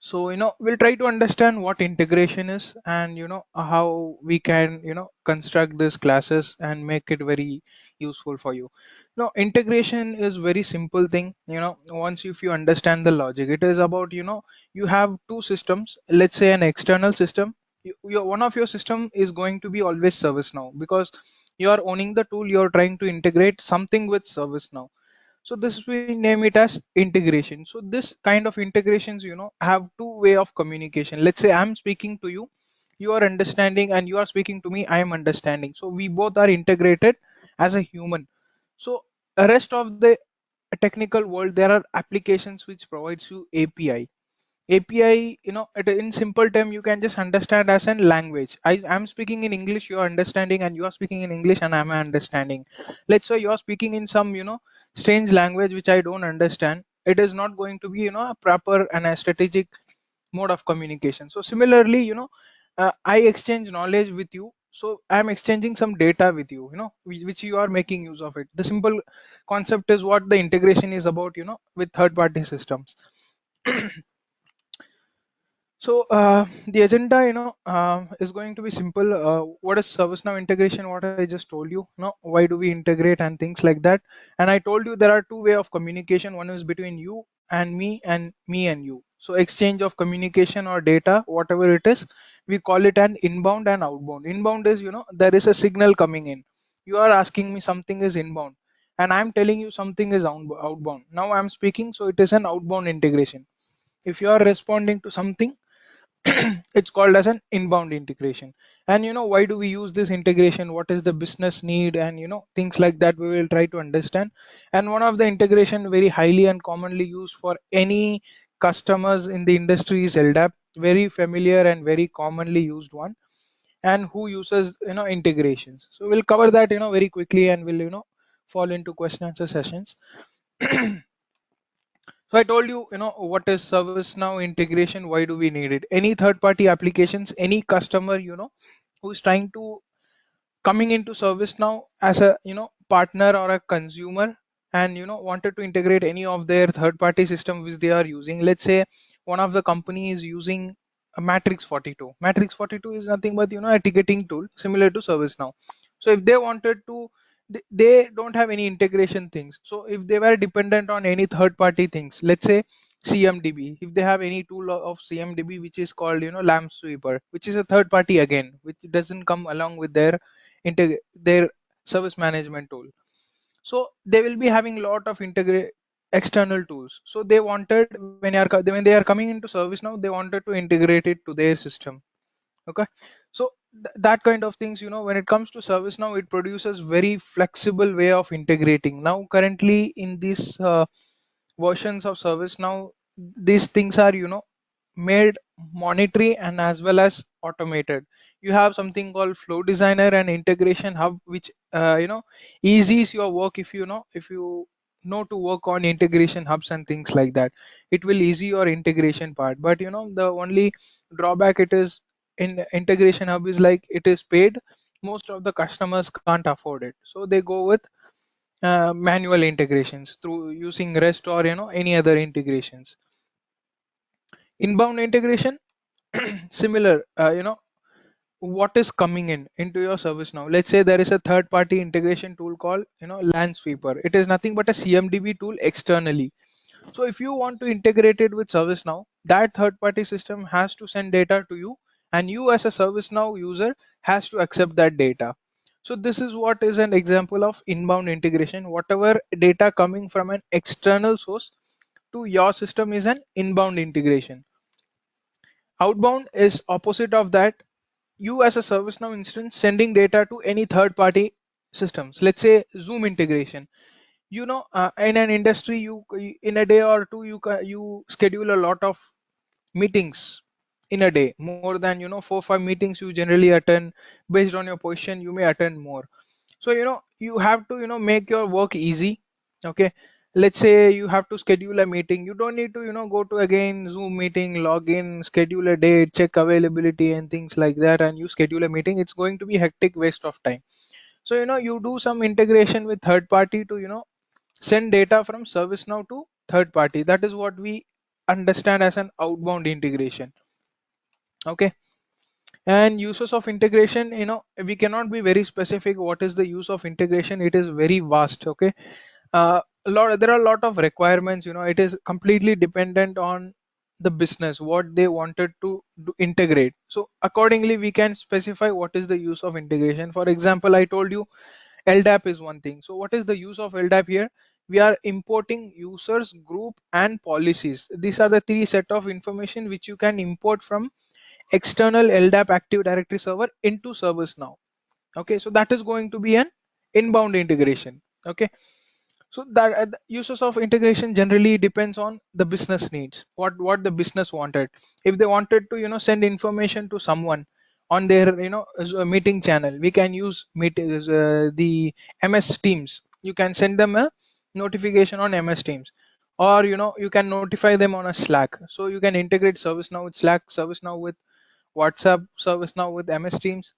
So, we'll try to understand what integration is and, how we can, construct these classes and make it very useful for you. Now, integration is very simple thing, once if you understand the logic, it is about, you have two systems, let's say an external system. One of your system is going to be always ServiceNow because you are owning the tool, you're trying to integrate something with ServiceNow. So this we name it as integration. So this kind of integrations, have two way of communication. Let's say I'm speaking to you, you are understanding, and you are speaking to me, I am understanding. So we both are integrated as a human. So the rest of the technical world, there are applications which provides you API. API, in simple term, you can just understand as a language. I'm speaking in English, you are understanding, and you are speaking in English, and I'm understanding. Let's say you are speaking in some, strange language which I don't understand. It is not going to be, a proper and a strategic mode of communication. So similarly, I exchange knowledge with you. So I'm exchanging some data with you, which you are making use of it. The simple concept is what the integration is about, with third-party systems. So the agenda, is going to be simple. What is ServiceNow integration? What I just told you. Why do we integrate and things like that? And I told you there are two way of communication. One is between you and me and you. So exchange of communication or data, whatever it is, we call it an inbound and outbound. Inbound is, there is a signal coming in. You are asking me something is inbound, and I'm telling you something is outbound. Now I'm speaking, so it is an outbound integration. If you are responding to something, it's called as an inbound integration. And why do we use this integration, what is the business need, and things like that we will try to understand. And one of the integration very highly and commonly used for any customers in the industry is LDAP, very familiar and very commonly used one, and who uses integrations. So we'll cover that very quickly, and we'll fall into question answer sessions. So I told you, what is ServiceNow integration? Why do we need it? Any third-party applications, any customer, who's trying to coming into ServiceNow as a, partner or a consumer, and wanted to integrate any of their third-party system which they are using. Let's say one of the company is using a Matrix 42. Matrix 42 is nothing but a ticketing tool similar to ServiceNow. So if they wanted to, they don't have any integration things. So if they were dependent on any third-party things, let's say CMDB, if they have any tool of CMDB which is called lamp sweeper, which is a third party again, which doesn't come along with their service management tool. So they will be having a lot of integrate external tools. So they wanted, when they are coming into ServiceNow, they wanted to integrate it to their system. Okay. So that kind of things, when it comes to ServiceNow, it produces very flexible way of integrating. Now currently in these versions of ServiceNow, these things are made monetary and as well as automated. You have something called Flow Designer and Integration Hub, which eases your work. If you know to work on integration hubs and things like that, it will ease your integration part. But the only drawback it is in integration hub is like it is paid. Most of the customers can't afford it, so they go with manual integrations through using REST or any other integrations. Inbound integration, similar. What is coming into your service now. Let's say there is a third party integration tool called Landsweeper. It is nothing but a CMDB tool externally. So if you want to integrate it with ServiceNow, that third party system has to send data to you, and you as a ServiceNow user has to accept that data. So this is what is an example of inbound integration. Whatever data coming from an external source to your system is an inbound integration. Outbound is opposite of that. You as a ServiceNow instance sending data to any third party systems. Let's say Zoom integration. In an industry, you in a day or two, you schedule a lot of meetings in a day, more than 4 5 meetings you generally attend. Based on your position, you may attend more. So you have to make your work easy. Okay. Let's say you have to schedule a meeting, you don't need to go to again Zoom meeting, log in, schedule a date, check availability and things like that, and you schedule a meeting. It's going to be hectic waste of time. So you do some integration with third party to send data from ServiceNow to third party. That is what we understand as an outbound integration. Okay. And uses of integration, we cannot be very specific what is the use of integration. It is very vast. Okay. There are a lot of requirements. It is completely dependent on the business, what they wanted to integrate. So accordingly we can specify what is the use of integration. For example, I told you LDAP is one thing. So what is the use of LDAP here? We are importing users, group, and policies. These are the three set of information which you can import from external LDAP Active Directory server into ServiceNow. Okay, so that is going to be an inbound integration. Okay, so that the uses of integration generally depends on the business needs, what the business wanted. If they wanted to send information to someone on their as a meeting channel, we can use the MS Teams. You can send them a notification on MS Teams, or you can notify them on a Slack. So you can integrate ServiceNow with Slack, ServiceNow with WhatsApp, ServiceNow with MS Teams,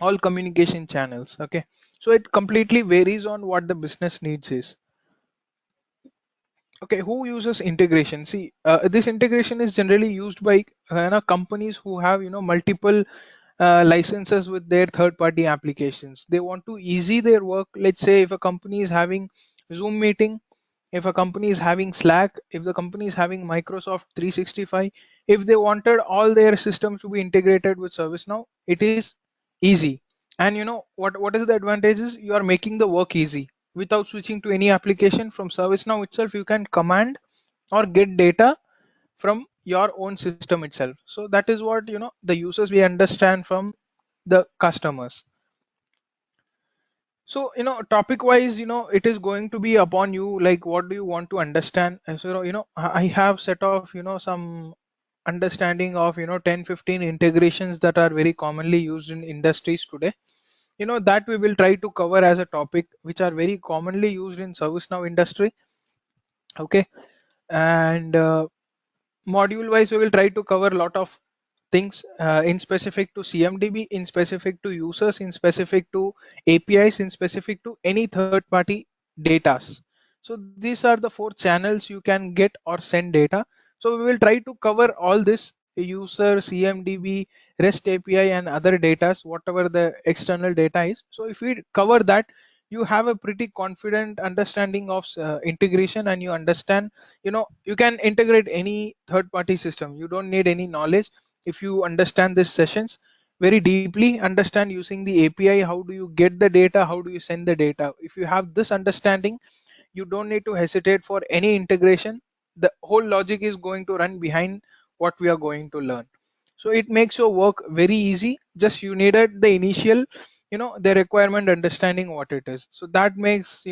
all communication channels. Okay, so it completely varies on what the business needs is. Okay, who uses integration? See, this integration is generally used by companies who have multiple licenses with their third-party applications. They want to easy their work. Let's say if a company is having Zoom meeting, if a company is having Slack, if the company is having Microsoft 365, if they wanted all their systems to be integrated with ServiceNow, it is easy. And what is the advantage is you are making the work easy without switching to any application. From ServiceNow itself you can command or get data from your own system itself. So that is what the users we understand from the customers. So topic wise, it is going to be upon you, like what do you want to understand. So I have set off some understanding of 10-15 integrations that are very commonly used in industries today, that we will try to cover as a topic, which are very commonly used in ServiceNow industry. Okay. And module wise we will try to cover a lot of things, in specific to CMDB, in specific to users, in specific to APIs, in specific to any third party datas. So these are the four channels you can get or send data. So we will try to cover all this: user, CMDB, REST API, and other datas, whatever the external data is. So if we cover that, you have a pretty confident understanding of integration, and you understand, you can integrate any third party system. You don't need any knowledge. If you understand these sessions very deeply, understand using the API, how do you get the data, how do you send the data, if you have this understanding, you don't need to hesitate for any integration. The whole logic is going to run behind what we are going to learn. So it makes your work very easy. Just you needed the initial the requirement understanding what it is. So that makes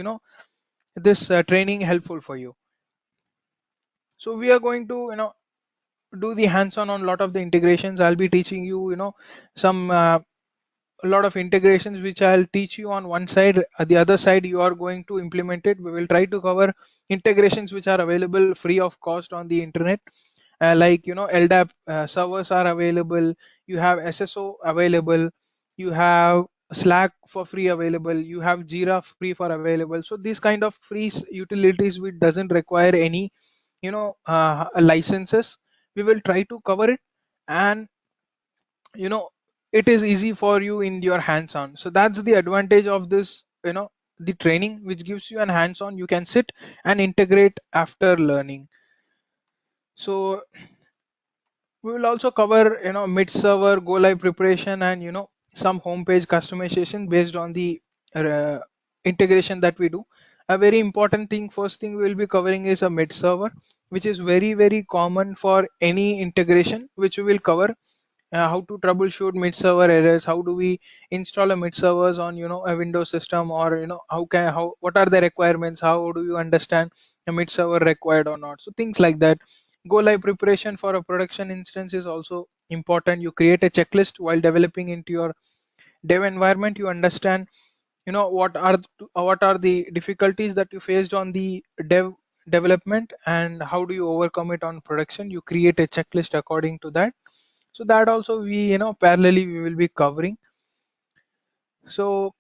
this training helpful for you. So we are going to do the hands-on on a lot of the integrations. I'll be teaching you some a lot of integrations which I'll teach you on one side. The other side you are going to implement it. We will try to cover integrations which are available free of cost on the internet, like LDAP servers are available, you have SSO available, you have Slack for free available, you have Jira free for available. So these kind of free utilities which doesn't require any licenses, we will try to cover it. And you know it is easy for you in your hands on. So that's the advantage of this, the training which gives you an hands on. You can sit and integrate after learning. So we will also cover mid server go live preparation, and some homepage customization based on the uh, integration that we do. A very important thing, first thing we will be covering is a mid server, which is very common for any integration, which we will cover. How to troubleshoot mid server errors, how do we install a mid servers on a Windows system, or how what are the requirements, how do you understand a mid server required or not. So things like that. Go live preparation for a production instance is also important. You create a checklist while developing into your dev environment. You understand what are the difficulties that you faced on the development, and how do you overcome it on production. You create a checklist according to that. So that also we parallelly we will be covering. So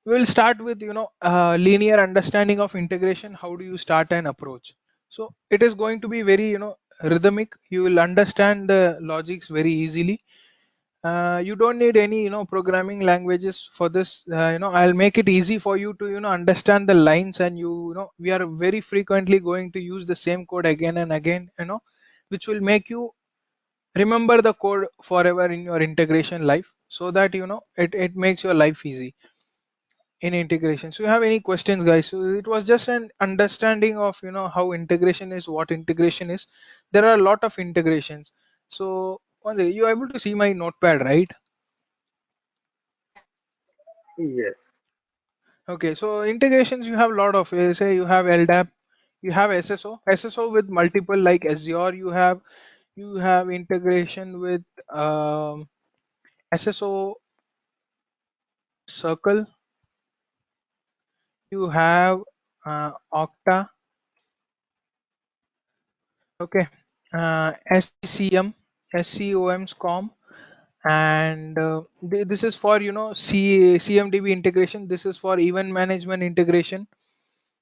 we will start with linear understanding of integration. How do you start an approach? So it is going to be very, rhythmic. You will understand the logics very easily. You don't need any, programming languages for this. I'll make it easy for you to, understand the lines, and we are very frequently going to use the same code again and again, which will make you remember the code forever in your integration life, so that it makes your life easy in integration. So you have any questions, guys? So it was just an understanding of how integration is, what integration is. There are a lot of integrations. So one second, you're able to see my notepad, right? Yes. Okay, so integrations you have a lot of, say you have LDAP, you have SSO with multiple, like Azure. You have integration with um, SSO Circle. You have Okta. Okay, SCCM, SCOM, and this is for CMDB integration. This is for event management integration.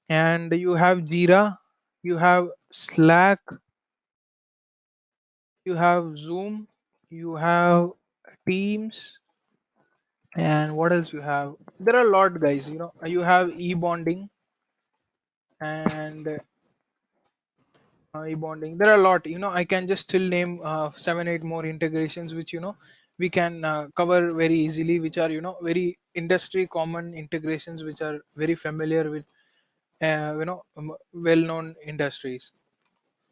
And you have Jira, you have Slack, you have Zoom, you have Teams, and what else you have? There are a lot, guys. You have e-bonding and e-bonding. There are a lot. I can just still name 7 8 more integrations, which we can cover very easily, which are very industry common integrations, which are very familiar with well-known industries.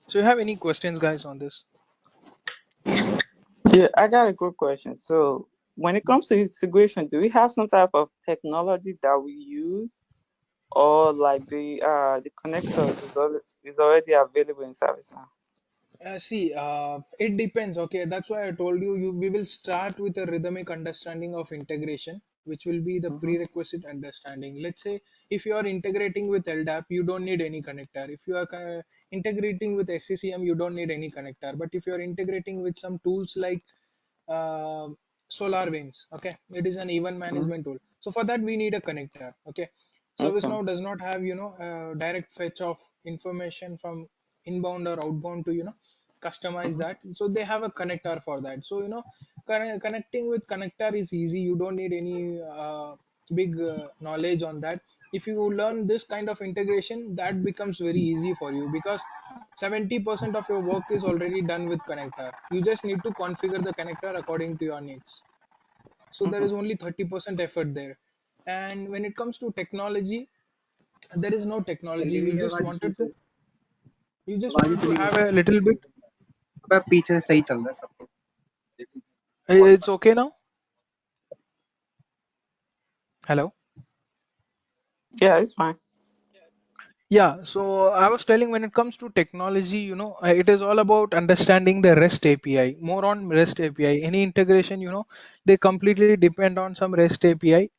So you have any questions, guys, on this? Yeah, I got a good question. So, when it comes to integration, do we have some type of technology that we use, or like the connectors is already available in service now? See, it depends. Okay, that's why I told you, we will start with a rhythmic understanding of integration, which will be the Mm-hmm. prerequisite understanding. Let's say if you are integrating with LDAP, you don't need any connector. If you are integrating with SCCM, you don't need any connector. But if you are integrating with some tools like uh, SolarWinds, okay, it is an event management tool. So for that, we need a connector. Okay, Okay. ServiceNow does not have direct fetch of information from inbound or outbound to customize Mm-hmm. that. So they have a connector for that. So connecting with connector is easy. You don't need any big knowledge on that. If you learn this kind of integration, that becomes very easy for you, because 70% of your work is already done with connector. You just need to configure the connector according to your needs. So there Mm-hmm. is only 30% effort there. And when it comes to technology, there is no technology. Hindi You में ये just आवाज wanted ठीक है, to you just आवाज ही want to चली have गई। a little bit. अबे पीछे से सही चल रहा है सब कुछ। It's okay now. Hello. Yeah, it's fine. Yeah, so I was telling, when it comes to technology, it is all about understanding the REST API, more on REST API. Any integration, they completely depend on some REST API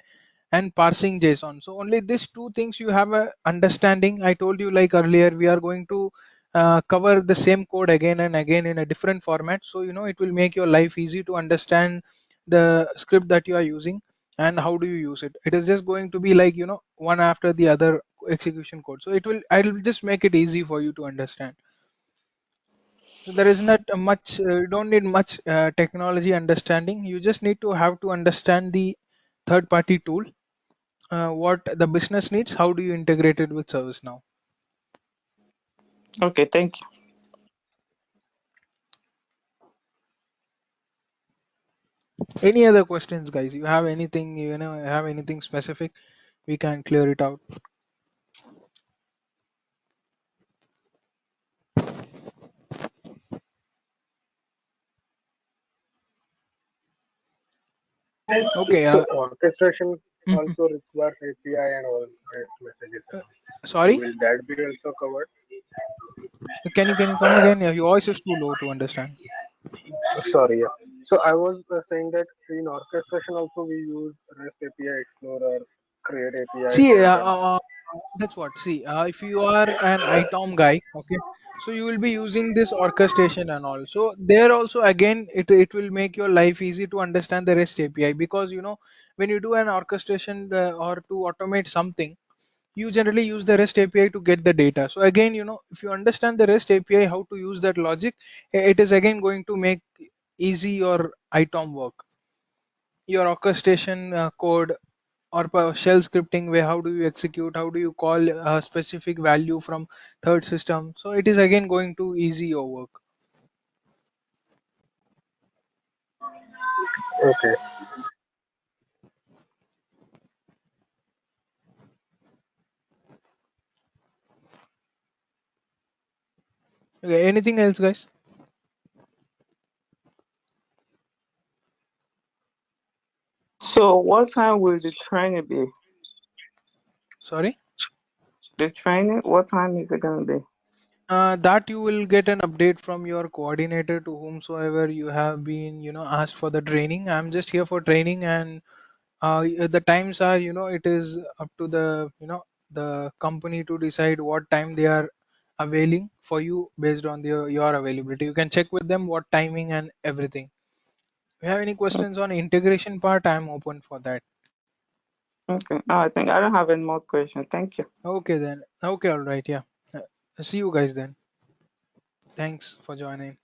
and parsing JSON. So only these two things you have a understanding. I told you, like earlier, we are going to cover the same code again and again in a different format. So it will make your life easy to understand the script that you are using and how do you use it. It is just going to be like one after the other execution code. So I'll just make it easy for you to understand. So there is not a much. You don't need much technology understanding. You just need to have to understand the third party tool, what the business needs, how do you integrate it with ServiceNow. Okay, thank you. Any other questions, guys? You have anything, have anything specific, we can clear it out. Okay. So orchestration Mhm. also requires API and all REST messages and Uh, all. So Sorry, will that be also covered? can you come again? Your voice is too low to understand. Sorry, yeah. So I was saying that in orchestration also we use REST API Explorer, create APIs, See, and then that's what. See, if you are an ITOM guy, okay, so you will be using this orchestration and all. So there also, again, it will make your life easy to understand the REST API, because when you do an orchestration or to automate something, you generally use the REST API to get the data. So again, if you understand the REST API, how to use that logic, it is again going to make easy your ITOM work, your orchestration code, or shell scripting way. How do you execute? How do you call a specific value from third system? So it is again going to easy your work. Okay. Okay, anything else, guys? So what time will the training be? Sorry. The training, what time is it gonna be? That you will get an update from your coordinator to whomsoever you have been, asked for the training. I'm just here for training, and the times are, it is up to the company to decide what time they are availing for you based on your availability. You can check with them what timing and everything. If you have any questions on integration part, I'm open for that. Okay. I think I don't have any more questions. Thank you. Okay then. Okay, all right, yeah. See you guys then. Thanks for joining.